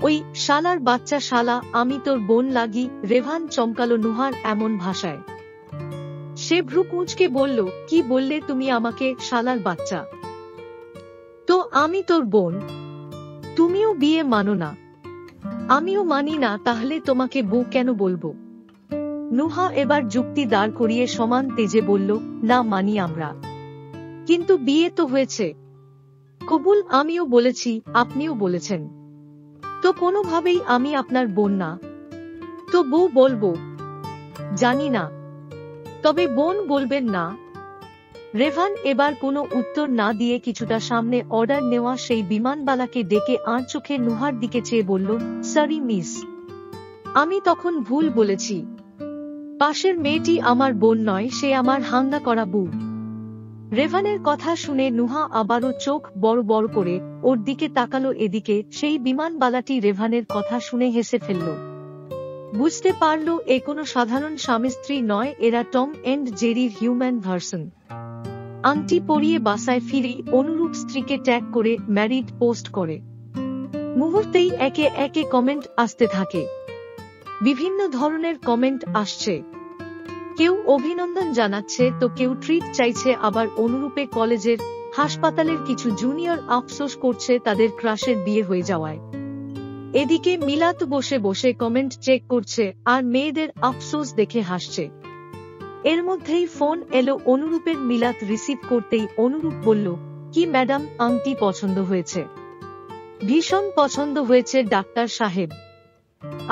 ওই শালার বাচ্চা শালা, আমি তোর বোন লাগি? রেভান চমকালো নুহার এমন ভাষায়। সে ভ্রু কুঁচকে বলল, কি বললে তুমি আমাকে শালার বাচ্চা? তো আমি তোর বোন। তুমিও বিয়ে মানো না? আমিও মানি না, তাহলে তোমাকে বউ কেন বলবো? নুহা এবার যুক্তি দাঁড় করিয়ে সমান তেজে বলল, না মানি আমরা, কিন্তু বিয়ে তো হয়েছে। কবুল, আমিও বলেছি, আপনিও বলেছেন, তো কোনোভাবেই আমি আপনার বোন না। তো বউ বলবো? জানি না, তবে বোন বলবেন না। রেভান এবার কোনো উত্তর না দিয়ে কিছুটা সামনে অর্ডার নেওয়া সেই বিমানবালাকে ডেকে আর চোখে নুহার দিকে চেয়ে বলল, সরি মিস, আমি তখন ভুল বলেছি। পাশের মেয়েটি আমার বোন নয়, সে আমার হাঙ্গা করা বউ। রেভানের কথা শুনে নুহা আবারও চোখ বড় বড় করে ওর দিকে তাকালো। এদিকে সেই বিমানবালাটি রেভানের কথা শুনে হেসে ফেলল। বুঝতে পারল এ কোনো সাধারণ স্বামী স্ত্রী নয়, এরা টম এন্ড জেরির হিউম্যান ভার্সন। আংটি পরিয়ে বাসায় ফিরে অনুরূপ স্ত্রীকে ট্যাগ করে ম্যারিড পোস্ট করে। মুহূর্তেই একে একে কমেন্ট আসতে থাকে। বিভিন্ন ধরনের কমেন্ট আসছে, কেউ অভিনন্দন জানাচ্ছে তো কেউ ট্রিট চাইছে, আবার অনুরূপে কলেজের, হাসপাতালের কিছু জুনিয়র আফসোস করছে তাদের ক্রাশের বিয়ে হয়ে যাওয়ায়। এদিকে মিলাত বসে বসে কমেন্ট চেক করছে আর মেয়েদের আফসোস দেখে হাসছে। এর মধ্যেই ফোন এলো অনুরূপের। মিলাত রিসিভ করতেই অনুরূপ বলল, কি ম্যাডাম, আংটি পছন্দ হয়েছে? ভীষণ পছন্দ হয়েছে ডাক্তার সাহেব,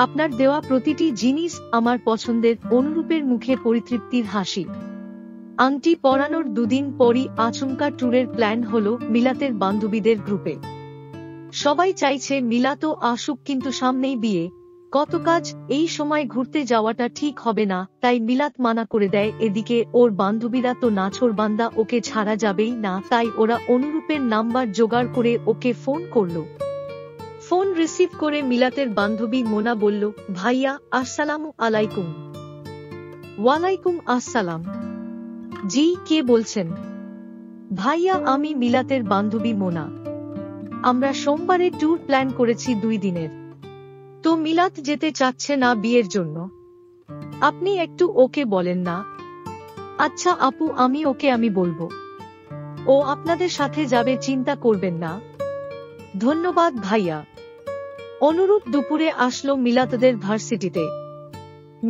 আপনার দেওয়া প্রতিটি জিনিস আমার পছন্দের। অনুরূপের মুখে পরিতৃপ্তির হাসি। আংটি পরানোর দুদিন পরই আচমকা ট্যুরের প্ল্যান হলো মিলাতের বান্ধবীদের গ্রুপে। সবাই চাইছে মিলাতও আসুক, কিন্তু সামনেই বিয়ে, কত কাজ, এই সময় ঘুরতে যাওয়াটা ঠিক হবে না, তাই মিলাত মানা করে দেয়। এদিকে ওর বান্ধবীরা তো নাছোড়বান্দা, ওকে ছাড়া যাবেই না, তাই ওরা অনুরূপের নাম্বার জোগাড় করে ওকে ফোন করলো। ফোন রিসিভ করে মিলাতের বান্ধবী মোনা বলল, ভাইয়া আসসালামু আলাইকুম। ওয়ালাইকুম আসসালাম। জি, কে বলছেন? ভাইয়া, আমি মিলাতের বান্ধবী মোনা। আমরা সোমবারে ট্যুর প্ল্যান করেছি 2 দিনের। তো মিলাত যেতে চাচ্ছে না বিয়ের জন্য, আপনি একটু ওকে বলেন না? আচ্ছা আপু, আমি বলবো, ও আপনাদের সাথে যাবে, চিন্তা করবেন না। ধন্যবাদ ভাইয়া। অনুরূপ দুপুরে আসলো মিলাতদের ভার্সিটিতে।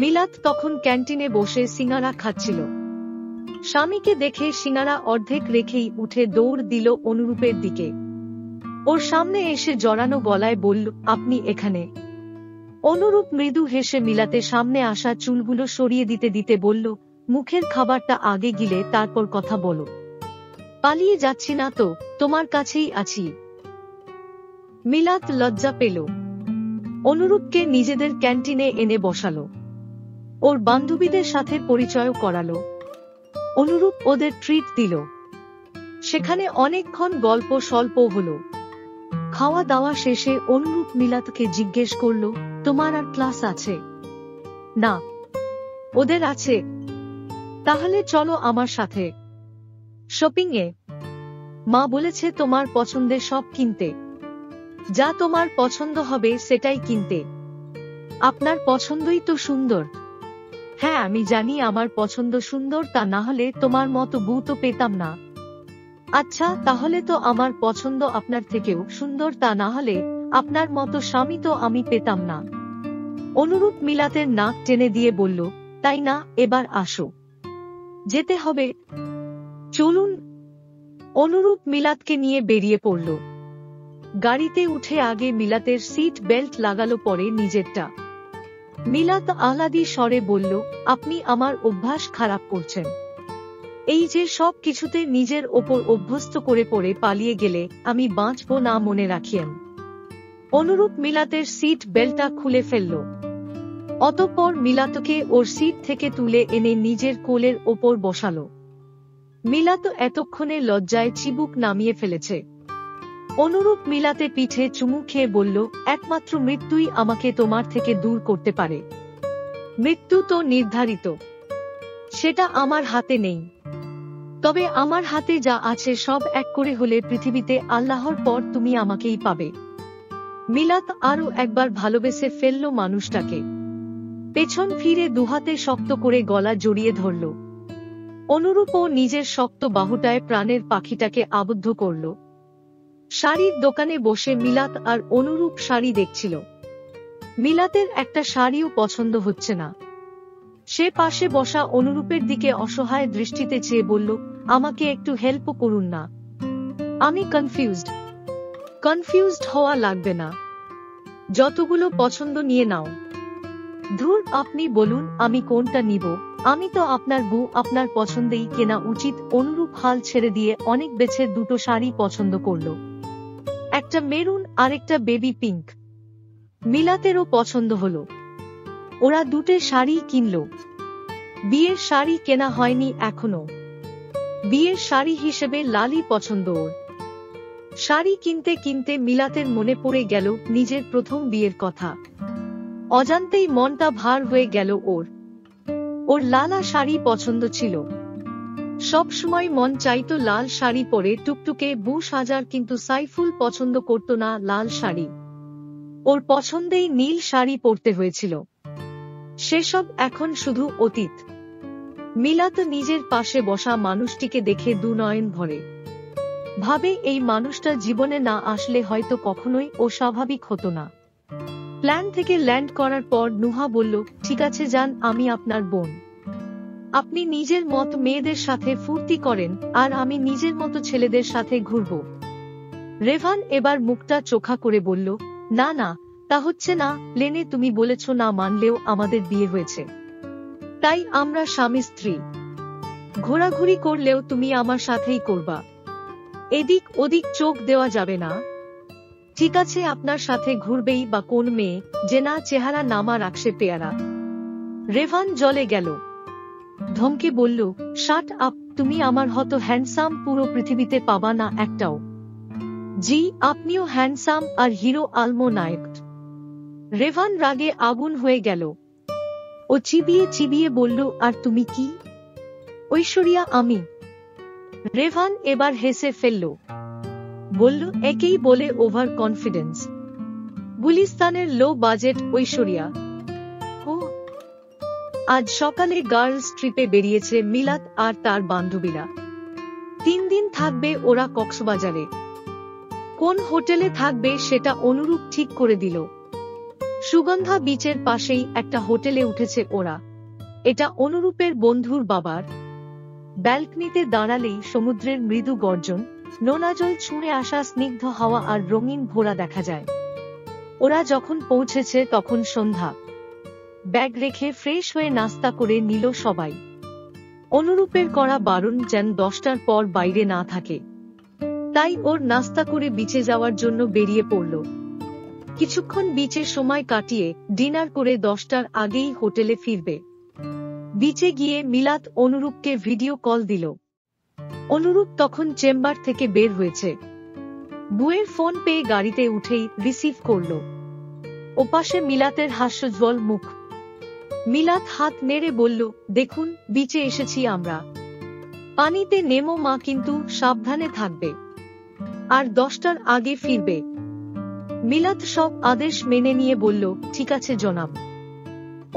মিলাত তখন ক্যান্টিনে বসে সিঙ্গারা খাচ্ছিল। স্বামীকে দেখে সিঙ্গারা অর্ধেক রেখেই উঠে দৌড় দিল অনুরূপের দিকে। ওর সামনে এসে জড়ানো গলায় বলল, আপনি এখানে? অনুরূপ মৃদু হেসে মিলাতে সামনে আসা চুলগুলো সরিয়ে দিতে দিতে বলল, মুখের খাবারটা আগে গিলে তারপর কথা বলো। পালিয়ে যাচ্ছি না তো, তোমার কাছেই আছি। মিলাত লজ্জা পেল। অনুরূপকে নিজেদের ক্যান্টিনে এনে বসালো। ওর বান্ধবীদের সাথে পরিচয় করালো। অনুরূপ ওদের ট্রিট দিল। সেখানে অনেকক্ষণ গল্প স্বল্প হলো। খাওয়া দাওয়া শেষে অনুরূপ মিলাতকে জিজ্ঞেস করল, তোমার আর ক্লাস আছে? না, ওদের আছে। তাহলে চলো আমার সাথে শপিং এ। মা বলেছে তোমার পছন্দের সব কিনতে, যা তোমার পছন্দ হবে সেটাই কিনতে। আপনার পছন্দই তো সুন্দর। হ্যাঁ আমি জানি আমার পছন্দ সুন্দর, তা না হলে তোমার মতো বউ তো পেতাম না। আচ্ছা তাহলে তো আমার পছন্দ আপনার থেকেও সুন্দর, তা না হলে আপনার মতো স্বামী তো আমি পেতাম না। অনুরূপ মিলাতের নাক টেনে দিয়ে বলল, তাই না, এবার আসো, যেতে হবে, চলুন। অনুরূপ মিলাতকে নিয়ে বেরিয়ে পড়ল। গাড়িতে উঠে আগে মিলাতের সিট বেল্ট লাগালো, পরে নিজেরটা। মিলাত আহ্লাদী স্বরে বলল, আপনি আমার অভ্যাস খারাপ করছেন। এই যে সব কিছুতে নিজের ওপর অভ্যস্ত করে পড়ে পালিয়ে গেলে আমি বাঁচব না, মনে রাখিয়েন। অনুরূপ মিলাতের সিট বেল্টটা খুলে ফেলল। অতঃপর মিলাতকে ওর সিট থেকে তুলে এনে নিজের কোলের ওপর বসালো। মিলাত এতক্ষণে লজ্জায় চিবুক নামিয়ে ফেলেছে। অনুরূপ মিলাতে পিঠে চুমু খেয়ে বলল, একমাত্র মৃত্যুই আমাকে তোমার থেকে দূর করতে পারে। মৃত্যু তো নির্ধারিত, সেটা আমার হাতে নেই। তবে আমার হাতে যা আছে সব এক করে হলে পৃথিবীতে আল্লাহর পর তুমি আমাকেই পাবে। মিলাত আরও একবার ভালোবেসে ফেলল মানুষটাকে। পেছন ফিরে দুহাতে শক্ত করে গলা জড়িয়ে ধরল। অনুরূপও নিজের শক্ত বাহুটায় প্রাণের পাখিটাকে আবদ্ধ করল। শাড়ির দোকানে বসে মিলাত আর অনুরূপ শাড়ি দেখছিল। মিলাতের একটা শাড়িও পছন্দ হচ্ছে না। সে পাশে বসা অনুরূপের দিকে অসহায় দৃষ্টিতে চেয়ে বলল, আমাকে একটু হেল্প করুন না, আমি কনফিউজড হওয়া লাগবে না, যতগুলো পছন্দ নিয়ে নাও। ধুর, আপনি বলুন আমি কোনটা নিব, আমি তো আপনার বউ, আপনার পছন্দেই কেনা উচিত। অনুরূপ হাল ছেড়ে দিয়ে অনেক বেছে দুটো শাড়ি পছন্দ করল, একটা মেরুন আরেকটা বেবি পিঙ্ক। মিলাতেরও পছন্দ হলো, ওরা দুটো শাড়ি কিনল। বিয়ের শাড়ি কেনা হয়নি এখনো, বিয়ের শাড়ি হিসেবে লালই পছন্দ ওর। শাড়ি কিনতে কিনতে মিলাতের মনে পড়ে গেল নিজের প্রথম বিয়ের কথা। অজান্তেই মনটা ভার হয়ে গেল ওর লালা শাড়ি পছন্দ ছিল। সব সময় মন চাইতো লাল শাড়ি পরে টুকটুকে বউ সাজার, কিন্তু সাইফুল পছন্দ করত না লাল শাড়ি, ওর পছন্দেই নীল শাড়ি পরতে হয়েছিল। সেসব এখন শুধু অতীত। মিলাত নিজের পাশে বসা মানুষটিকে দেখে দুনয়ন ভরে, ভাবে এই মানুষটা জীবনে না আসলে হয়তো কখনোই ও স্বাভাবিক হতো না। প্ল্যান থেকে ল্যান্ড করার পর নুহা বলল, ঠিক আছে যান, আমি আপনার বোন, আপনি নিজের মত মেয়েদের সাথে ফুর্তি করেন আর আমি নিজের মতো ছেলেদের সাথে ঘুরব। রেভান এবার মুখটা চোখা করে বলল, না না, তা হচ্ছে না। লেনে, তুমি বলেছ না মানলেও আমাদের বিয়ে হয়েছে, তাই আমরা স্বামী স্ত্রী। ঘোরাঘুরি করলেও তুমি আমার সাথেই করবা, এদিক ওদিক চোখ দেওয়া যাবে না। ঠিক আছে, আপনার সাথে ঘুরবেই বা কোন মেয়ে যে না চেহারা নামা রাখছে পেয়ারা। রেভান জ্বলে গেল, ধমকে বলল, শাট আপ, তুমি আমার হতো হ্যান্ডসাম পুরো পৃথিবীতে পাবা না একটাও। জি, আপনিও হ্যান্ডসাম আর হিরো আলমো নায়ক। রেভান রাগে আগুন হয়ে গেল, ও চিবিয়ে চিবিয়ে বলল, আর তুমি কি? ঐশ্বরিয়া আমি। রেভান এবার হেসে ফেলল, বলল, একেই বলে ওভার কনফিডেন্স। গুলিস্তানের লো বাজেট ঐশ্বরিয়া। ও, আজ সকালে গার্লস ট্রিপে বেরিয়েছে মিলাত আর তার বান্ধবীরা। 3 দিন থাকবে ওরা কক্সবাজারে। কোন হোটেলে থাকবে সেটা অনুরূপ ঠিক করে দিল। সুগন্ধা বিচের পাশেই একটা হোটেলে উঠেছে ওরা। এটা অনুরূপের বন্ধুর বাবার। ব্যালকনিতে দাঁড়ালেই সমুদ্রের মৃদু গর্জন, নোনাজল ছুঁড়ে আসা স্নিগ্ধ হাওয়া আর রঙিন ভোরা দেখা যায়। ওরা যখন পৌঁছেছে তখন সন্ধ্যা। ব্যাগ রেখে ফ্রেশ হয়ে নাস্তা করে নিল সবাই। অনুরূপের করা বারণ যেন 10টার পর বাইরে না থাকে, তাই ওর নাস্তা করে বিচে যাওয়ার জন্য বেরিয়ে পড়ল। কিছুক্ষণ বিচে সময় কাটিয়ে ডিনার করে 10টার আগেই হোটেলে ফিরবে। বিচে গিয়ে মিলাত অনুরূপকে ভিডিও কল দিল। অনুরূপ তখন চেম্বার থেকে বের হয়েছে। বুয়ের ফোন পেয়ে গাড়িতে উঠেই রিসিভ করল। ওপাশে মিলাতের হাস্যোজ্জ্বল মুখ। মিলাত হাত নেড়ে বলল, দেখুন বিচে এসেছি আমরা, পানিতে নেমো মা, কিন্তু সাবধানে থাকবে, আর 10টার আগে ফিরবে। মিলাত সব আদেশ মেনে নিয়ে বলল, ঠিক আছে জনাব।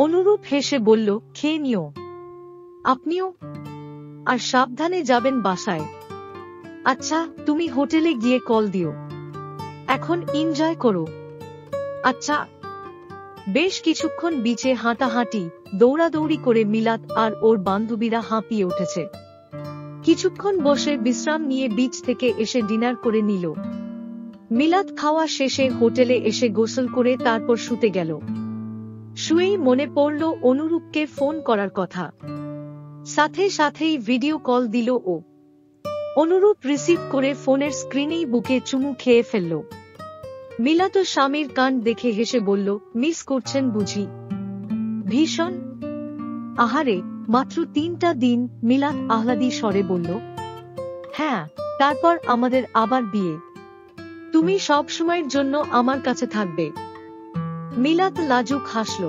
অনুরূপ হেসে বলল, খেয়ে নিও, আপনিও, আর সাবধানে যাবেন বাসায়। আচ্ছা, তুমি হোটেলে গিয়ে কল দিও, এখন এনজয় করো। আচ্ছা। বেশ কিছুক্ষণ বিচে হাঁটাহাঁটি দৌড়াদৌড়ি করে মিলাত আর ওর বান্ধবীরা হাঁপিয়ে উঠেছে। কিছুক্ষণ বসে বিশ্রাম নিয়ে বিচ থেকে এসে ডিনার করে নিল। মিলাত খাওয়া শেষে হোটেলে এসে গোসল করে তারপর শুতে গেল। শুয়েই মনে পড়ল অনুরূপকে ফোন করার কথা। সাথে সাথেই ভিডিও কল দিল ও। অনুরূপ রিসিভ করে ফোনের স্ক্রিনেই বুকে চুমু খেয়ে ফেলল। মিলাত স্বামীর কাণ্ড দেখে হেসে বলল, মিস করছেন বুঝি? ভীষণ। আহারে, মাত্র 3টা দিন। মিলাত আহ্লাদী স্বরে বলল, হ্যাঁ, তারপর আমাদের আবার বিয়ে। তুমি সব সময়ের জন্য আমার কাছে থাকবে। মিলাত লাজুক হাসল।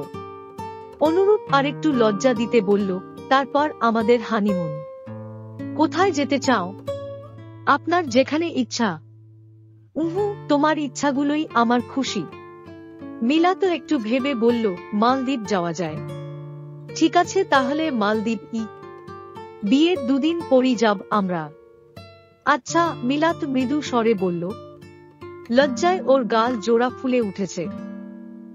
অনুরূপ আরেকটু লজ্জা দিতে বলল, তারপর আমাদের হানিমুন। কোথায় যেতে চাও? আপনার যেখানে ইচ্ছা। উহু, তোমার ইচ্ছাগুলোই আমার খুশি। মিলা তো একটু ভেবে বলল, মালদ্বীপ যাওয়া যায়। ঠিক আছে, তাহলে মালদ্বীপ বিয়ের 2 দিন পরই যাব আমরা। আচ্ছা, মিলাত মৃদু স্বরে বলল। লজ্জায় ওর গাল জোড়া ফুলে উঠেছে।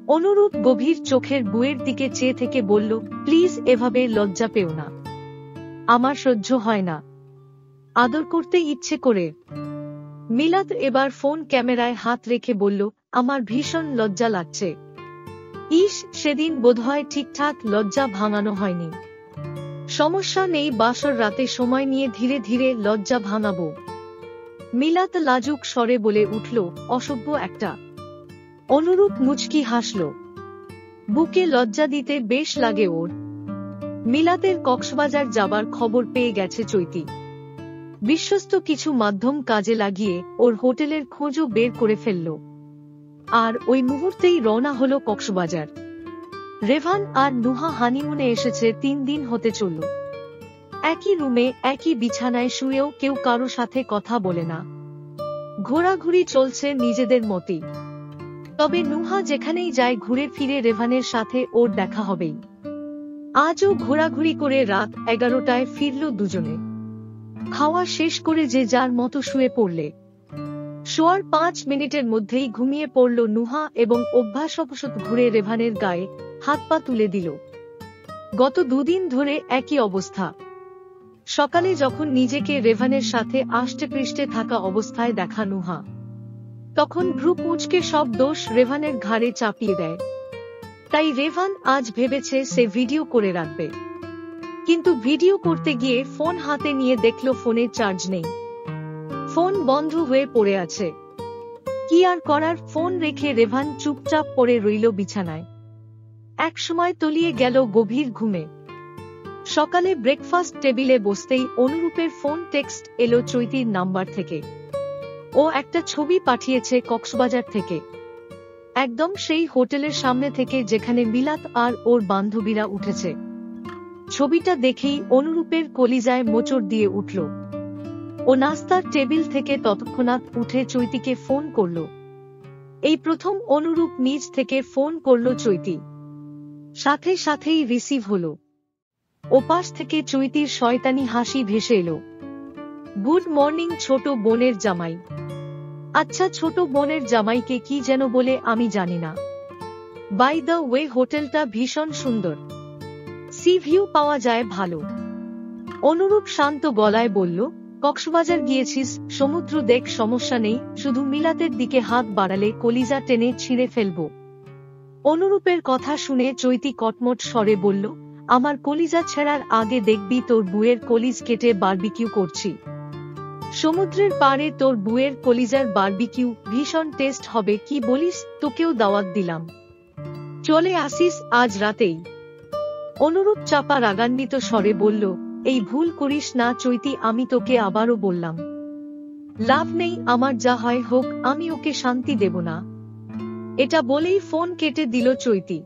অনুরূপ গভীর চোখের বুয়ের দিকে চেয়ে থেকে বলল, প্লিজ এভাবে লজ্জা পেও না। আমার সহ্য হয় না। আদর করতে ইচ্ছে করে। মিলাত এবার ফোন ক্যামেরায় হাত রেখে বলল, আমার ভীষণ লজ্জা লাগছে। ইস, সেদিন বোধহয় ঠিকঠাক লজ্জা ভাঙানো হয়নি। সমস্যা নেই, বাসর রাতে সময় নিয়ে ধীরে ধীরে লজ্জা ভাঙাবো। মিলাত লাজুক স্বরে বলে উঠল, অসভ্য একটা। অনুরূপ মুচকি হাসল। বুকে লজ্জা দিতে বেশ লাগে ওর। মিলাতের কক্সবাজার যাবার খবর পেয়ে গেছে চৈতি। বিশ্বস্ত কিছু মাধ্যম কাজে লাগিয়ে ওর হোটেলের খোঁজও বের করে ফেলল। আর ওই মুহূর্তেই রওনা হলো কক্সবাজার। রেভান আর নুহা হানিমুনে এসেছে 3 দিন হতে চলল। একই রুমে একই বিছানায় শুয়েও কেউ কারো সাথে কথা বলে না। ঘোরাঘুরি চলছে নিজেদের মতেই। তবে নুহা যেখানেই যায় ঘুরে ফিরে রেভানের সাথে ওর দেখা হবেই। আজও ঘোরাঘুরি করে রাত 11টায় ফিরল দুজনে। খাওয়া শেষ করে যে যার মতো শুয়ে পড়লে। শোয়ার 5 মিনিটের মধ্যেই ঘুমিয়ে পড়ল নুহা এবং অভ্যাসবশত ঘুরে রেভানের গায়ে হাত পা তুলে দিল। গত 2 দিন ধরে একই অবস্থা। সকালে যখন নিজেকে রেভানের সাথে আষ্টেপৃষ্ঠে থাকা অবস্থায় দেখা নুহা, তখন ভ্রু কুঁচকে সব দোষ রেভানের ঘাড়ে চাপিয়ে দেয়। তাই রেভান আজ ভেবেছে সে ভিডিও করে রাখবে। কিন্তু ভিডিও করতে গিয়ে ফোন হাতে নিয়ে দেখল ফোনে চার্জ নেই। ফোন বন্ধ হয়ে পড়ে আছে। কি আর করার, ফোন রেখে রেভান চুপচাপ পড়ে রইল বিছানায়। এক সময় তলিয়ে গেল গভীর ঘুমে। সকালে ব্রেকফাস্ট টেবিলে বসতেই অনুরূপের ফোন টেক্সট এলো চৈতির নাম্বার থেকে। ও একটা ছবি পাঠিয়েছে কক্সবাজার থেকে, একদম সেই হোটেলের সামনে থেকে যেখানে মিলাত আর ওর বান্ধবীরা উঠেছে। ছবিটা দেখেই অনুরূপের কলিজায় মোচড় দিয়ে উঠল। ও নাস্তার টেবিল থেকে তৎক্ষণাৎ উঠে চৈতিকে ফোন করল। এই প্রথম অনুরূপ নিজ থেকে ফোন করল চৈতি। সাথে সাথেই রিসিভ হলো। ওপাশ থেকে চৈতির শয়তানি হাসি ভেসে এলো। গুড মর্নিং ছোট বোনের জামাই। আচ্ছা, ছোট বোনের জামাইকে কি যেন বলে আমি জানি না। বাই দ্য ওয়ে, হোটেলটা ভীষণ সুন্দর। সি ভিউ পাওয়া যায় ভালো। অনুরূপ শান্ত গলায় বলল, কক্সবাজার গিয়েছিস, সমুদ্র দেখ, সমস্যা নেই, শুধু মিলাতের দিকে হাত বাড়ালে কলিজা টেনে ছিঁড়ে ফেলব। অনুরূপের কথা শুনে চৈতি কটমট স্বরে বলল, আমার কলিজা ছেঁড়ার আগে দেখবি তোর বুয়ের কলিজ কেটে বারবিকিউ করছি। সমুদ্রের পাড়ে তোর বুয়ের কলিজার বারবিকিউ ভীষণ টেস্ট হবে, কি বলিস? তোকেও দাওয়াত দিলাম, চলে আসিস আজ রাতেই। অনুরূপ চাপা রাগান্বিত স্বরে বলল, এই ভুল করিস না চৈতি, আমি তোকে আবারও বললাম। লাভ নেই, আমার যা হয় হোক, আমি ওকে শান্তি দেব না। এটা বলেই ফোন কেটে দিল চৈতি।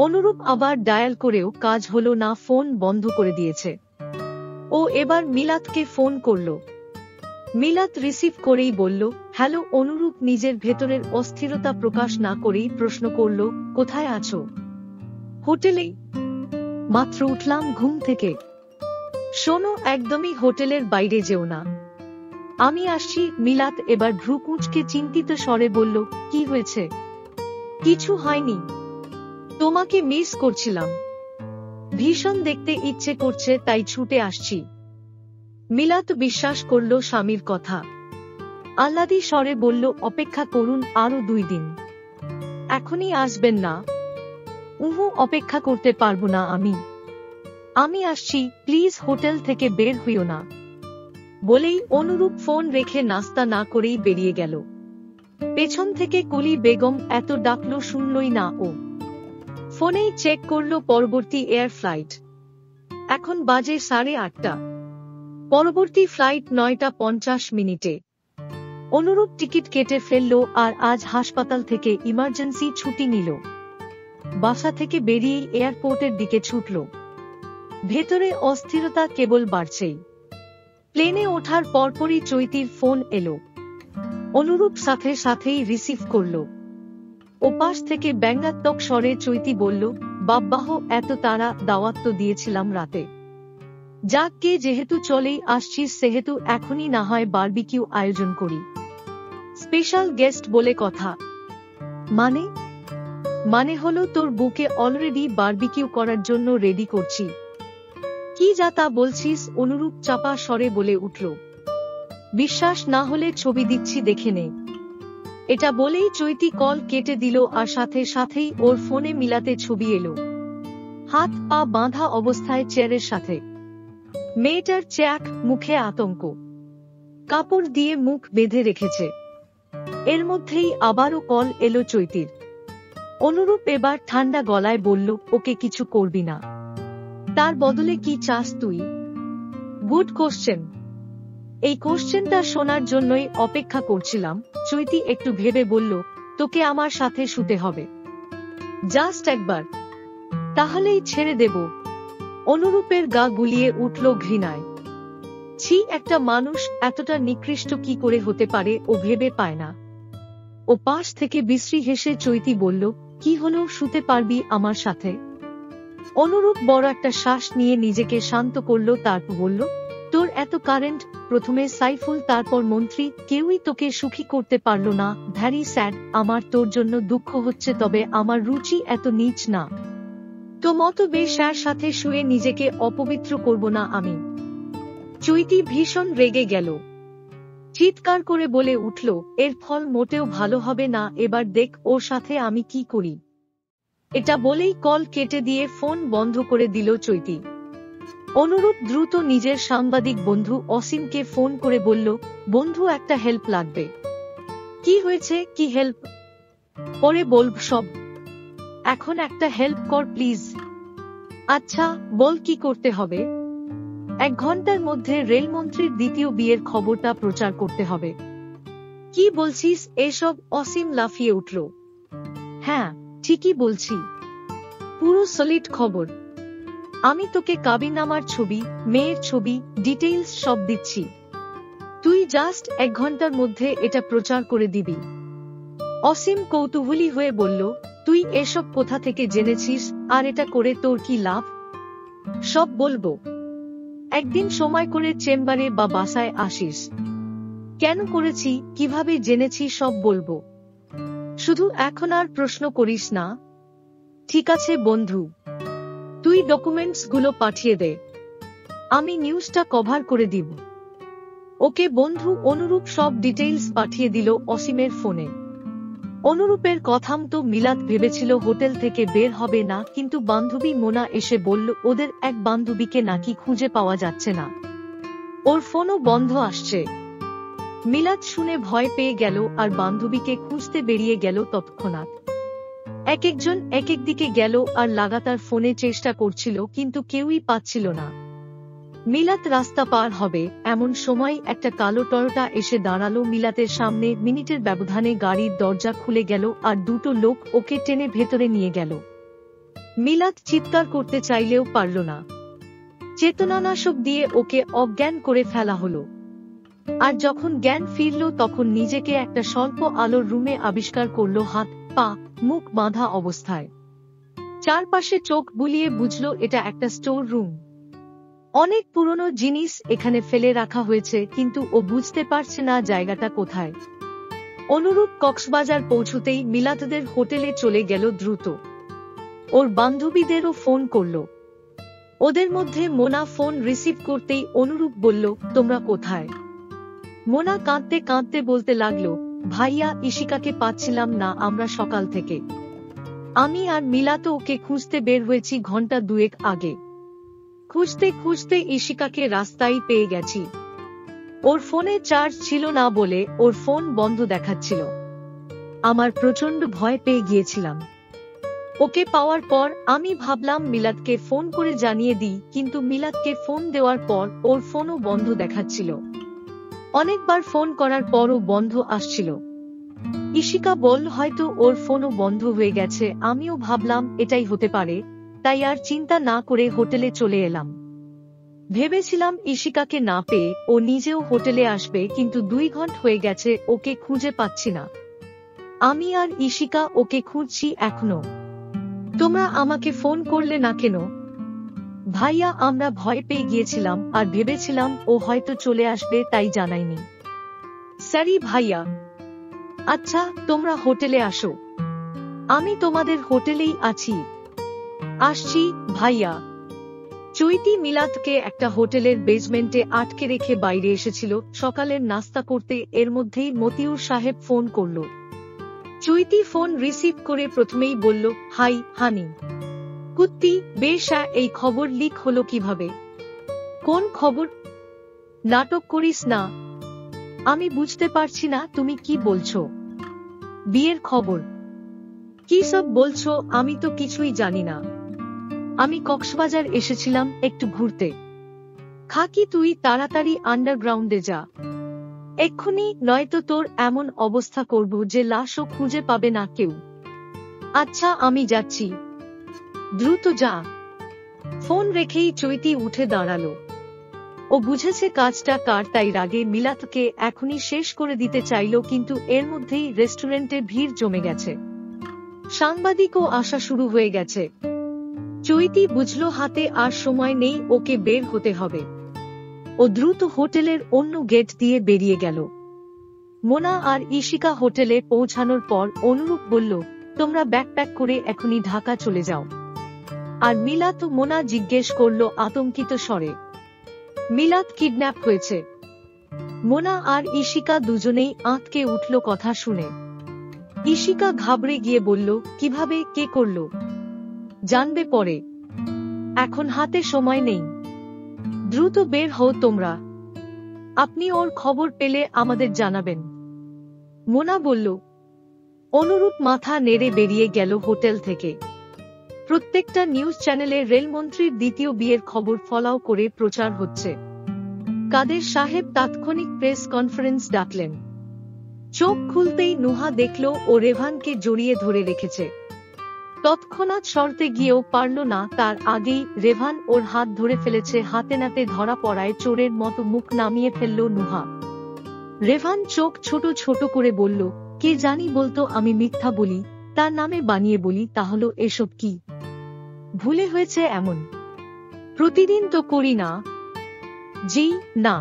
অনুরূপ আবার ডায়াল করেও কাজ হলো না, ফোন বন্ধ করে দিয়েছে। ও এবার মিলাতকে ফোন করল। মিলাত রিসিভ করেই বলল, হ্যালো। অনুরূপ নিজের ভেতরের অস্থিরতা প্রকাশ না করেই প্রশ্ন করল, কোথায় আছো? হোটেলে। মাত্র উঠলাম ঘুম থেকে। শোনো, একদমই হোটেলের বাইরে যেও না। আমি আসছি। মিলাত এবার ভ্রু কুঁচকে চিন্তিত স্বরে বলল, কি হয়েছে? কিছু হয়নি, তোমাকে মিস করছিলাম। ভীষণ দেখতে ইচ্ছে করছে, তাই ছুটে আসছি। মিলাত বিশ্বাস করল স্বামীর কথা। আহ্লাদী স্বরে বলল, অপেক্ষা করুন আরো 2 দিন। এখনই আসবেন না? অপেক্ষা করতে পারবো না আমি আসছি, প্লিজ হোটেল থেকে বের হইও না। বলেই অনুরূপ ফোন রেখে নাস্তা না করেই বেরিয়ে গেল। পেছন থেকে কুলি বেগম এত ডাকলো শুনলই না ও। ফোনেই চেক করল পরবর্তী এয়ার ফ্লাইট। এখন বাজে 8:30। পরবর্তী ফ্লাইট 9:50 অনুরূপ টিকিট কেটে ফেলল আর আজ হাসপাতাল থেকে ইমার্জেন্সি ছুটি নিল। বাসা থেকে বেরিয়েই এয়ারপোর্টের দিকে ছুটল। ভেতরে অস্থিরতা কেবল বাড়ছেই। প্লেনে ওঠার পরপরই চৈতির ফোন এলো। অনুরূপ সাথে সাথেই রিসিভ করল। ওপাশ থেকে ব্যঙ্গাত্মক স্বরে চৈতি বলল, বাব্বাহ, এত তাড়া, দাওয়াত তো দিয়েছিলাম রাতে। যাক গে, যেহেতু চলেই আসছিস সেহেতু এখনই না হয় বারবিকিউ আয়োজন করি। স্পেশাল গেস্ট বলে কথা। মানে হলো তোর বুকে অলরেডি বারবিকিউ করার জন্য রেডি করছি। কি যা তা বলছিস? অনুরূপ চাপা স্বরে বলে উঠল। বিশ্বাস না হলে ছবি দিচ্ছি, দেখে নে। এটা বলেই চৈতি কল কেটে দিল আর সাথে সাথেই ওর ফোনে মিলাতে ছবি এলো, হাত পা বাঁধা অবস্থায় চেয়ারের সাথে। মেয়েটার চ্যাক, মুখে আতঙ্ক, কাপড় দিয়ে মুখ বেঁধে রেখেছে। এর মধ্যেই আবারও কল এলো চৈতির। অনুরূপ এবার ঠান্ডা গলায় বলল, ওকে কিছু করবি না, তার বদলে কি চাস তুই? Good question. এই কোশ্চেনটা শোনার জন্যই অপেক্ষা করছিলাম। চৈতি একটু ভেবে বলল, তোকে আমার সাথে শুতে হবে, জাস্ট একবার, তাহলেই ছেড়ে দেব। অনুরূপের গা গুলিয়ে উঠল ঘৃণায়। ছি, একটা মানুষ এতটা নিকৃষ্ট কি করে হতে পারে ও ভেবে পায় না। ও পাশ থেকে বিশ্রী হেসে চৈতি বলল, কি হলো, শুতে পারবি আমার সাথে? অনুরূপ বড় একটা শ্বাস নিয়ে নিজেকে শান্ত করল, তারপর বলল, তোর এত কারেন্ট, প্রথমে সাইফুল তারপর মন্ত্রী, কেউই তোকে সুখী করতে পারল না। ভ্যারি স্যাড, আমার তোর জন্য দুঃখ হচ্ছে, তবে আমার রুচি এত নীচ না। তো মতো বেশ্যার সাথে শুয়ে নিজেকে অপবিত্র করব না আমি। চৈতি ভীষণ রেগে গেল, চিৎকার করে বলে উঠল, এর ফল মোটেও ভালো হবে না, এবার দেখ ওর সাথে আমি কি করি। এটা বলেই কল কেটে দিয়ে ফোন বন্ধ করে দিল চৈতি। অনুরূপ দ্রুত নিজের সাংবাদিক বন্ধু অসীমকে ফোন করে বলল, বন্ধু, একটা হেল্প লাগবে। কি হয়েছে? কি হেল্প? পরে বলব সব, এখন একটা হেল্প কর প্লিজ। আচ্ছা বল, কি করতে হবে? 1 ঘন্টার মধ্যে রেলমন্ত্রীর দ্বিতীয় বিয়ের খবরটা প্রচার করতে হবে। কি বলছিস এসব? অসীম লাফিয়ে উঠল। হ্যাঁ, ঠিকই বলছি, পুরো সলিড খবর। আমি তোকে কাবিননামার ছবি, মেয়ের ছবি, ডিটেইলস সব দিচ্ছি। তুই জাস্ট 1 ঘন্টার মধ্যে এটা প্রচার করে দিবি। অসীম কৌতূহলী হয়ে বলল, তুই এসব কোথা থেকে জেনেছিস, আর এটা করে তোর কি লাভ? সব বলবো, একদিন সময় করে চেম্বারে বা বাসায় আসিস। কেন করেছি, কিভাবে জেনেছি, সব বলবো। শুধু এখন আর প্রশ্ন করিস না। ঠিক আছে বন্ধু, তুই ডকুমেন্টস গুলো পাঠিয়ে দে, আমি নিউজটা কভার করে দিব। ওকে বন্ধু। অনুরূপ সব ডিটেইলস পাঠিয়ে দিল অসীমের ফোনে। অনুরূপের কথামতো মিলাত ভেবেছিল হোটেল থেকে বের হবে না, কিন্তু বান্ধবী মোনা এসে বলল ওদের এক বান্ধবীকে নাকি খুঁজে পাওয়া যাচ্ছে না, ওর ফোনও বন্ধ আসছে। মিলাত শুনে ভয় পেয়ে গেল আর বান্ধবীকে খুঁজতে বেরিয়ে গেল তৎক্ষণাৎ। এক একজন এক এক দিকে গেল আর লাগাতার ফোনে চেষ্টা করছিল, কিন্তু কেউই পাচ্ছিল না। মিলাত রাস্তা পার হবে এমন সময় একটা কালো টয়োটা এসে দাঁড়ালো মিলাতের সামনে। মিনিটের ব্যবধানে গাড়ির দরজা খুলে গেল আর 2টো লোক ওকে টেনে ভেতরে নিয়ে গেল। মিলাত চিৎকার করতে চাইলেও পারল না। চেতনানাশক দিয়ে ওকে অজ্ঞান করে ফেলা হলো। আর যখন জ্ঞান ফিরল তখন নিজেকে একটা স্বল্প আলোর রুমে আবিষ্কার করল, হাত পা মুখ বাঁধা অবস্থায়। চারপাশে চোখ বুলিয়ে বুঝল এটা একটা স্টোর রুম। অনেক পুরনো জিনিস এখানে ফেলে রাখা হয়েছে, কিন্তু ও বুঝতে পারছে না জায়গাটা কোথায়। অনুরূপ কক্সবাজার পৌঁছতেই মিলাতদের হোটেলে চলে গেল দ্রুত। ওর বান্ধবীদেরও ফোন করল। ওদের মধ্যে মোনা ফোন রিসিভ করতেই অনুরূপ বলল, তোমরা কোথায়? মোনা কাঁদতে কাঁদতে বলতে লাগলো, ভাইয়া, ইশিকাকে পাচ্ছিলাম না আমরা সকাল থেকে। আমি আর মিলাত ওকে খুঁজতে বের হয়েছি ঘন্টা 2 আগে। খুঁজতে খুঁজতে ইশিকাকে রাস্তায় পেয়ে গেছি। ওর ফোনে চার্জ ছিল না বলে ওর ফোন বন্ধ দেখাচ্ছিল। আমার প্রচন্ড ভয় পেয়ে গিয়েছিলাম। ওকে পাওয়ার পর আমি ভাবলাম মিলাতকে ফোন করে জানিয়ে দিই, কিন্তু মিলাতকে ফোন দেওয়ার পর ওর ফোনও বন্ধ দেখাচ্ছিল। অনেকবার ফোন করার পরও বন্ধ আসছিল। ইশিকা বলল হয়তো ওর ফোনও বন্ধ হয়ে গেছে। আমিও ভাবলাম এটাই হতে পারে, তাই আর চিন্তা না করে হোটেলে চলে এলাম। ভেবেছিলাম ঈশিকাকে না পেয়ে ও নিজেও হোটেলে আসবে, কিন্তু 2 ঘন্টা হয়ে গেছে, ওকে খুঁজে পাচ্ছি না। আমি আর ঈশিকা ওকে খুঁজছি এখনো। তোমরা আমাকে ফোন করলে না কেন? ভাইয়া, আমরা ভয় পেয়ে গিয়েছিলাম আর ভেবেছিলাম ও হয়তো চলে আসবে, তাই জানাইনি। সরি ভাইয়া। আচ্ছা, তোমরা হোটেলে আসো, আমি তোমাদের হোটেলেই আছি। আসছি ভাইয়া। চৈতি মিলাতকে একটা হোটেলের বেজমেন্টে আটকে রেখে বাইরে এসেছিল সকালের নাস্তা করতে। এর মধ্যেই মতিউর সাহেব ফোন করল। চৈতি ফোন রিসিভ করে প্রথমেই বলল, হাই হানি। কুত্তি, বেশা, এই খবর লিক হলো কিভাবে? কোন খবর? নাটক করিস না। আমি বুঝতে পারছি না তুমি কি বলছো। বিয়ের খবর? কি সব বলছো? আমি তো কিছুই জানি না। আমি কক্সবাজার এসেছিলাম একটু ঘুরতে। খাকি, তুই তাড়াতাড়ি আন্ডারগ্রাউন্ডে যা এক্ষুনি, নয়তো তোর এমন অবস্থা করব যে লাশও খুঁজে পাবে না কেউ। আচ্ছা, আমি যাচ্ছি। দ্রুত যা। ফোন রেখেই চৈতি উঠে দাঁড়ালো। ও বুঝেছে কাজটা কার, তাই রাগে মিলাতকে এখনই শেষ করে দিতে চাইল, কিন্তু এর মধ্যেই রেস্টুরেন্টে ভিড় জমে গেছে। সাংবাদিকও আসা শুরু হয়ে গেছে। চৈতি বুঝল হাতে আর সময় নেই, ওকে বের হতে হবে। ও দ্রুত হোটেলের অন্য গেট দিয়ে বেরিয়ে গেল। মোনা আর ঈশিকা হোটেলে পৌঁছানোর পর অনুরূপ বলল, তোমরা ব্যাকপ্যাক করে এখনই ঢাকা চলে যাও। আর মিলাত? মোনা জিজ্ঞেস করল আতঙ্কিত স্বরে। মিলাত কিডন্যাপ হয়েছে। মোনা আর ঈশিকা দুজনেই আঁতকে উঠল কথা শুনে। ঈশিকা ঘাবড়ে গিয়ে বলল, কিভাবে, কে করল? জানবে পরে, এখন হাতে সময় নেই। দ্রুত বের হও তোমরা। আপনি ওর খবর পেলে আমাদের জানাবেন, মোনা বলল। অনুরূপ মাথা নেড়ে বেরিয়ে গেল হোটেল থেকে। প্রত্যেকটা নিউজ চ্যানেলে রেলমন্ত্রীর দ্বিতীয় বিয়ের খবর ফলাও করে প্রচার হচ্ছে। কাদের সাহেব তাৎক্ষণিক প্রেস কনফারেন্স ডাকলেন। চোখ খুলতেই নুহা দেখল ও রেভানকে জড়িয়ে ধরে রেখেছে। তৎক্ষণাৎ সরতে গিয়েও পারল না, তার আগেই রেভান ওর হাত ধরে ফেলেছে। হাতে নাতে ধরা পড়ায় চোরের মতো মুখ নামিয়ে ফেলল নুহা। রেভান চোখ ছোট ছোট করে বলল, কে জানি বলতো আমি মিথ্যা বলি, তার নামে বানিয়ে বলি। তাহলে এসব কি ভুলে হয়েছে এমন? প্রতিদিন তো করি না। জি না,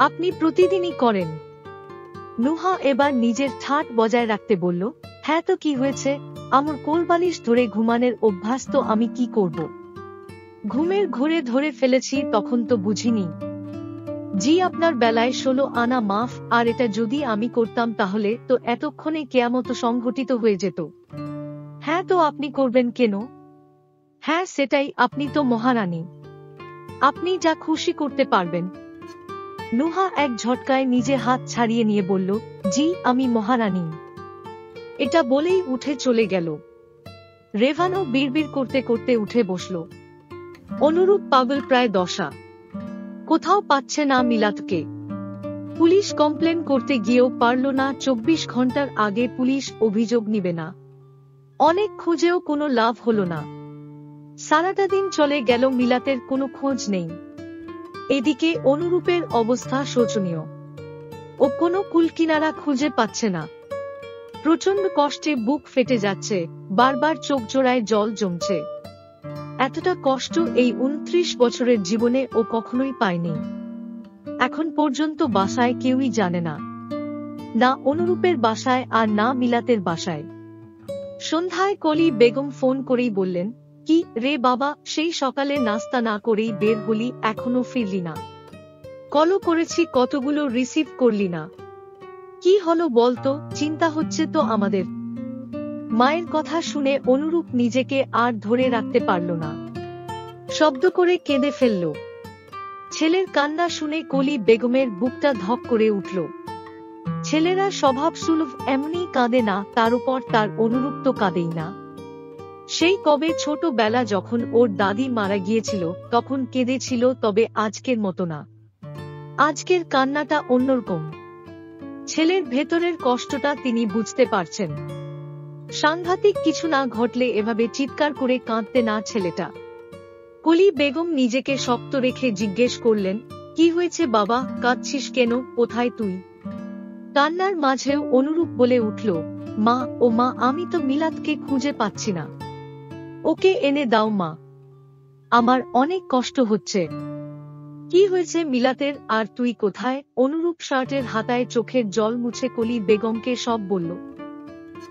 আপনি প্রতিদিনই করেন। নুহা এবার নিজের ঠাট বজায় রাখতে বলল, হ্যাঁ তো কি হয়েছে? আমার কোলবালিশ ধরে ঘুমানোর অভ্যাস, তো আমি কি করব? ঘুমের ঘোরে ধরে ফেলেছি, তখন তো বুঝিনি। জি, আপনার বেলায় 16 আনা মাফ, আর এটা যদি আমি করতাম তাহলে তো এতক্ষণে কেয়ামত সংঘটিত হয়ে যেত। হ্যাঁ তো আপনি করবেন কেন? হ্যাঁ সেটাই, আপনি তো মহারানী, আপনি যা খুশি করতে পারবেন। নুহা এক ঝটকায় নিজে হাত ছাড়িয়ে নিয়ে বলল, জি আমি মহারানী। এটা বলেই উঠে চলে গেল। রেভানও বিড়বিড় করতে করতে উঠে বসল। অনুরূপ পাগল প্রায় দশা। কোথাও পাচ্ছে না মিলাতকে। পুলিশ কমপ্লেন করতে গিয়েও পারল না। 24 ঘন্টার আগে পুলিশ অভিযোগ নিবে না। অনেক খুঁজেও কোনো লাভ হলো না। সারাটা দিন চলে গেল, মিলাতের কোনো খোঁজ নেই। এদিকে অনুরূপের অবস্থা শোচনীয়। ও কোনো কুলকিনারা খুঁজে পাচ্ছে না। প্রচন্ড কষ্টে বুক ফেটে যাচ্ছে, বারবার চোখ জোড়ায় জল জমছে। এতটা কষ্ট এই 29 বছরের জীবনে ও কখনোই পায়নি। এখন পর্যন্ত বাসায় কেউই জানে না, না অনুরূপের বাসায় আর না মিলাতের বাসায়। সন্ধ্যায় কলি বেগম ফোন করেই বললেন, কি রে বাবা, সেই সকালে নাস্তা না করেই বের হলি, এখনো ফিরলি না? কলও করেছি, কতগুলো রিসিভ করলি না। কি হলো বলতো? চিন্তা হচ্ছে তো আমাদের। মায়ের কথা শুনে অনুরূপ নিজেকে আর ধরে রাখতে পারল না, শব্দ করে কেঁদে ফেলল। ছেলের কান্না শুনে কলি বেগমের বুকটা ধক করে উঠল। ছেলেরা স্বভাব সুলভ এমনি কাঁদে না, তার উপর তার অনুরূপ তো কাঁদেই না। সেই কবে ছোটবেলা যখন ওর দাদি মারা গিয়েছিল তখন কেঁদেছিল, তবে আজকের মতো না। আজকের কান্নাটা অন্যরকম। ছেলের ভেতরের কষ্টটা তিনি বুঝতে পারছেন। সাংঘাতিক কিছু না ঘটলে এভাবে চিৎকার করে কাঁদতে না ছেলেটা। কলি বেগম নিজেকে শক্ত রেখে জিজ্ঞেস করলেন, কি হয়েছে বাবা, কাঁদছিস কেন, কোথায় তুই? কান্নার মাঝেও অনুরূপ বলে উঠল, মা, ও মা, আমি তো মিলাতকে খুঁজে পাচ্ছি না, ওকে এনে দাও মা, আমার অনেক কষ্ট হচ্ছে। কি হয়েছে মিলাতের, আর তুই কোথায়? অনুরূপ শার্টের হাতায় চোখের জল মুছে কলি বেগমকে সব বলল।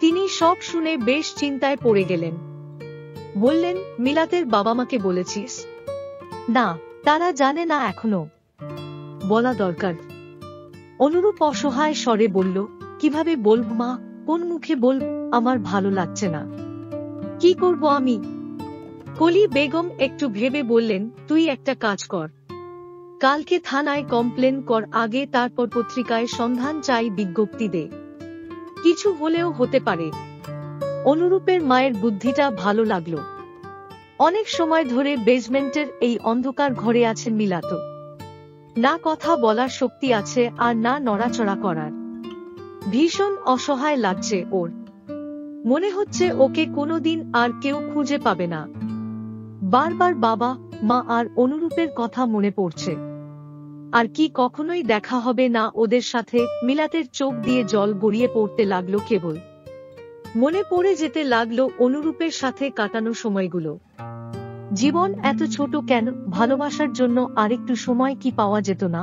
তিনি সব শুনে বেশ চিন্তায় পড়ে গেলেন। বললেন, মিলাতের বাবা মাকে বলেছিস? না, তারা জানে না এখনো। বলা দরকার। অনুরূপ অসহায় স্বরে বলল, কিভাবে বলব মা, কোন মুখে বলব, আমার ভালো লাগছে না, কি করব আমি? কলি বেগম একটু ভেবে বললেন, তুই একটা কাজ কর, কালকে থানায় কমপ্লেন কর আগে, তারপর পত্রিকায় সন্ধান চাই, বিজ্ঞপ্তি দে, কিছু হলেও হতে পারে। অনুরূপের মায়ের বুদ্ধিটা ভালো লাগলো। অনেক সময় ধরে বেজমেন্টের এই অন্ধকার ঘরে আছে মিলাত, না কথা বলার শক্তি আছে আর না নড়াচড়া করার। ভীষণ অসহায় লাগছে ওর, মনে হচ্ছে ওকে কোনোদিন আর কেউ খুঁজে পাবে না। বারবার বাবা, মা আর অনুরূপের কথা মনে পড়ছে। আর কি কখনোই দেখা হবে না ওদের সাথে? মিলাতের চোখ দিয়ে জল গড়িয়ে পড়তে লাগলো কেবল। মনে পড়ে যেতে লাগলো অনুরূপের সাথে কাটানো সময়গুলো। জীবন এত ছোট কেন? ভালোবাসার জন্য আরেকটু সময় কি পাওয়া যেত না?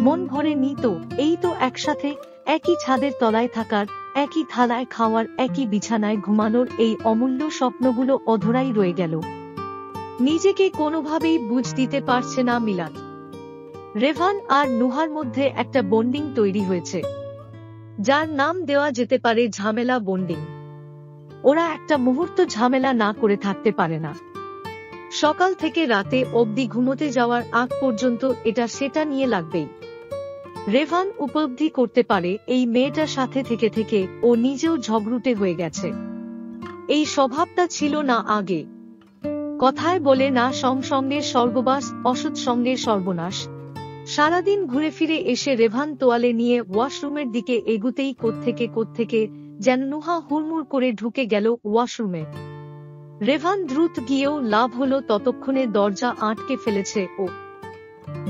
মন ভরে নি তো? এই তো একসাথে একই ছাদের তলায় থাকার, একই থালায় খাওয়ার, একই বিছানায় ঘুমানোর এই অমূল্য স্বপ্নগুলো অধরাই রয়ে গেল। নিজেকে কোনোভাবেই বুঝ দিতে পারছে না মিলাত। রেভান আর নুহার মধ্যে একটা বন্ডিং তৈরি হয়েছে, যার নাম দেওয়া যেতে পারে ঝামেলা বন্ডিং। ওরা একটা মুহূর্ত ঝামেলা না করে থাকতে পারে না। সকাল থেকে রাতে অবধি ঘুমোতে যাওয়ার আগ পর্যন্ত এটা সেটা নিয়ে লাগবেই। রেভান উপলব্ধি করতে পারে এই মেয়েটার সাথে থেকে থেকে ও নিজেও ঝগড়ুটে হয়ে গেছে। এই স্বভাবটা ছিল না আগে। কথায় বলে না, সঙ্গের স্বর্গবাস, অসৎ সঙ্গের সর্বনাশ। সারাদিন ঘুরে ফিরে এসে রেভান তোয়ালে নিয়ে ওয়াশরুমের দিকে এগুতেই কোত্থেকে যেন নুহা হুড়মুড় করে ঢুকে গেল ওয়াশরুমে। রেভান দ্রুত গিয়েও লাভ হলো, ততক্ষণে দরজা আটকে ফেলেছে ও।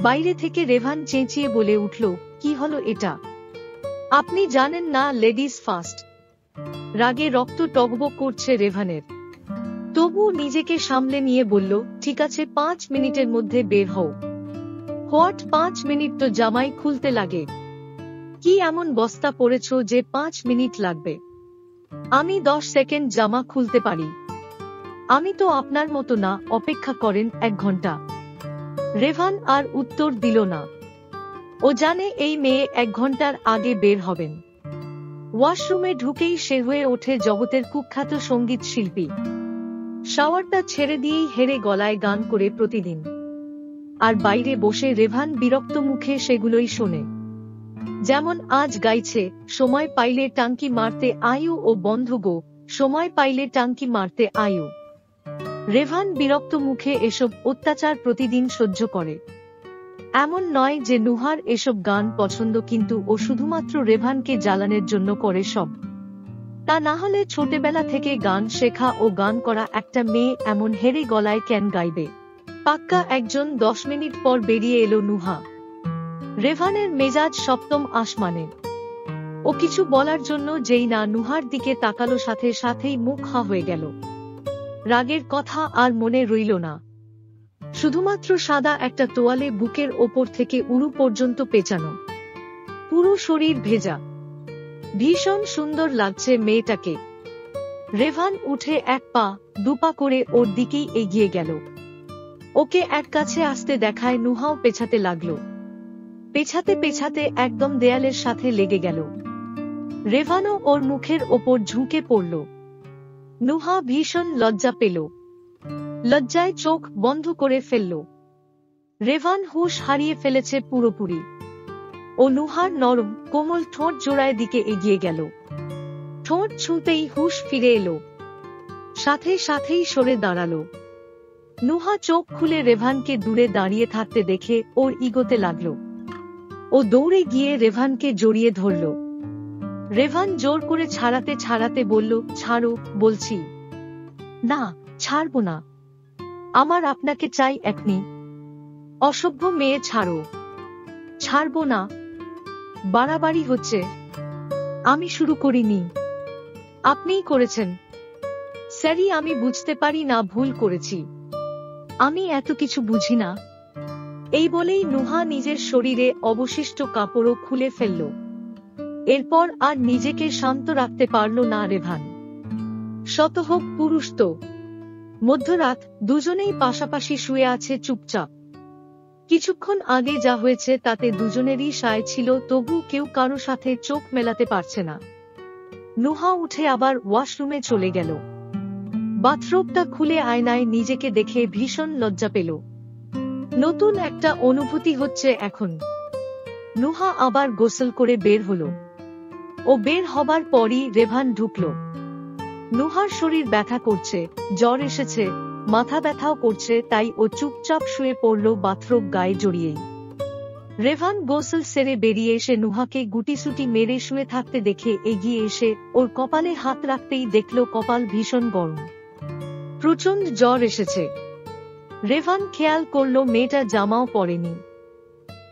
বাইরে থেকে রেভান চেঁচিয়ে বলে উঠল, কি হলো এটা? আপনি জানেন না লেডিজ ফার্স্ট? রাগে রক্ত টগবগ করছে রেভানের। তবু নিজেকে সামলে নিয়ে বলল, ঠিক আছে, 5 মিনিটের মধ্যে বের হও। What 5 minute? তো জামাই খুলতে লাগে। কি এমন বস্তা পড়েছ যে 5 মিনিট লাগবে? আমি 10 সেকেন্ড জামা খুলতে পারি। আমি তো আপনার মতো না, অপেক্ষা করেন 1 ঘন্টা। রেভান আর উত্তর দিল না। ও জানে এই মেয়ে 1 ঘন্টার আগে বের হবেন। ওয়াশরুমে ঢুকেই সে হয়ে ওঠে জগতের কুখ্যাত সঙ্গীত শিল্পী। শাওয়ারটা ছেড়ে দিয়েই হেরে গলায় গান করে প্রতিদিন। আর বাইরে বসে রেভান বিরক্ত মুখে সেগুলোই শোনে। যেমন আজ গাইছে, সময় পাইলে টাঙ্কি মারতে আয়ু ও বন্ধ গো, সময় পাইলে টাঙ্কি মারতে আয়ু। রেভান বিরক্ত মুখে এসব অত্যাচার প্রতিদিন সহ্য করে। এমন নয় যে নুহার এসব গান পছন্দ, কিন্তু ও শুধুমাত্র রেভানকে জ্বালানোর জন্য করে সব। তা না হলে ছোটবেলা থেকে গান শেখা ও গান করা একটা মেয়ে এমন হেরে গলায় কেন গাইবে? পাক্কা একজন। 10 মিনিট পর বেরিয়ে এলো নুহা। রেভানের মেজাজ সপ্তম আসমানে। ও কিছু বলার জন্য যেই না নুহার দিকে তাকালো, সাথে সাথেই মুখ হা হয়ে গেল। রাগের কথা আর মনে রইল না। শুধুমাত্র সাদা একটা তোয়ালে বুকের ওপর থেকে উরু পর্যন্ত পেঁচানো, পুরো শরীর ভেজা। ভীষণ সুন্দর লাগছে মেয়েটাকে। রেভান উঠে 1 পা 2 পা করে ওর দিকেই এগিয়ে গেল। ওকে এক কাছে আসতে দেখায় নুহাও পেছাতে লাগলো। পেছাতে পেছাতে একদম দেয়ালের সাথে লেগে গেল। রেভানও ওর মুখের ওপর ঝুঁকে পড়ল। নুহা ভীষণ লজ্জা পেল। লজ্জায় চোখ বন্ধ করে ফেলল। রেভান হুঁশ হারিয়ে ফেলেছে পুরোপুরি। ও নুহার নরম কোমল ঠোঁট জোড়ায় দিকে এগিয়ে গেল। ঠোঁট ছুঁতেই হুঁশ ফিরে এলো, সাথে সাথেই সরে দাঁড়ালো। নুহা চোখ খুলে রেভানকে দূরে দাঁড়িয়ে থাকতে দেখে ওর ইগোতে লাগলো। ও দৌড়ে গিয়ে রেভানকে জড়িয়ে ধরল। রেভান জোর করে ছাড়াতে বলল, ছাড়ো বলছি। না, ছাড়বো না। আমার আপনাকে চাই এখনি। অসভ্য মেয়ে, ছাড়ো। ছাড়বো না। বাড়াবাড়ি হচ্ছে। আমি শুরু করিনি, আপনিই করেছেন। স্যারি, আমি বুঝতে পারি না, ভুল করেছি। আমি এত কিছু বুঝি না। এই বলেই নুহা নিজের শরীরে অবশিষ্ট কাপড়ও খুলে ফেলল। এরপর আর নিজেকে শান্ত রাখতে পারল না রেভান। শত হোক পুরুষ তো। মধ্যরাত, দুজনেই পাশাপাশি শুয়ে আছে চুপচাপ। কিছুক্ষণ আগে যা হয়েছে তাতে দুজনেরই সায় ছিল, তবু কেউ কারো সাথে চোখ মেলাতে পারছে না। নুহা উঠে আবার ওয়াশরুমে চলে গেল। বাথরুমটা খুলে আয়নায় নিজেকে দেখে ভীষণ লজ্জা পেল। নতুন একটা অনুভূতি হচ্ছে এখন। নুহা আবার গোসল করে বের হলো। ও বের হবার পরই রেভান ঢুকল। নুহার শরীর ব্যথা করছে, জ্বর এসেছে, মাথা ব্যথাও করছে, তাই ও চুপচাপ শুয়ে পড়ল বাথরোব গায়ে জড়িয়েই। রেভান গোসল সেরে বেরিয়ে এসে নুহাকে গুটিসুটি মেরে শুয়ে থাকতে দেখে এগিয়ে এসে ওর কপালে হাত রাখতেই দেখল কপাল ভীষণ গরম। প্রচণ্ড জ্বর এসেছে। রেভান খেয়াল করল মেয়েটা জামাও পরেনি,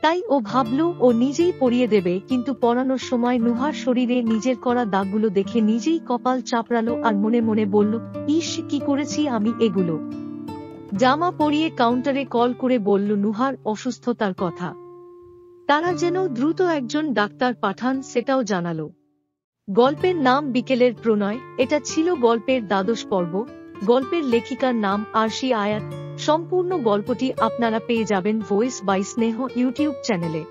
তাই ও ভাবল ও নিজেই পরিয়ে দেবে, কিন্তু পরানোর সময় নুহার শরীরে নিজের করা দাগগুলো দেখে নিজেই কপাল চাপড়ালো আর মনে মনে বলল, ইস, কি করেছি আমি এগুলো। জামা পরিয়ে কাউন্টারে কল করে বলল নুহার অসুস্থতার কথা। তারা যেন দ্রুত একজন ডাক্তার পাঠান সেটাও জানালো। গল্পের নাম বিকেলের প্রণয়। এটা ছিল গল্পের ১২ পর্ব। গল্পের লেখিকার নাম আরশি আয়াত। সম্পূর্ণ গল্পটি আপনারা পেয়ে যাবেন ভয়েস বাই স্নেহ ইউটিউব চ্যানেলে।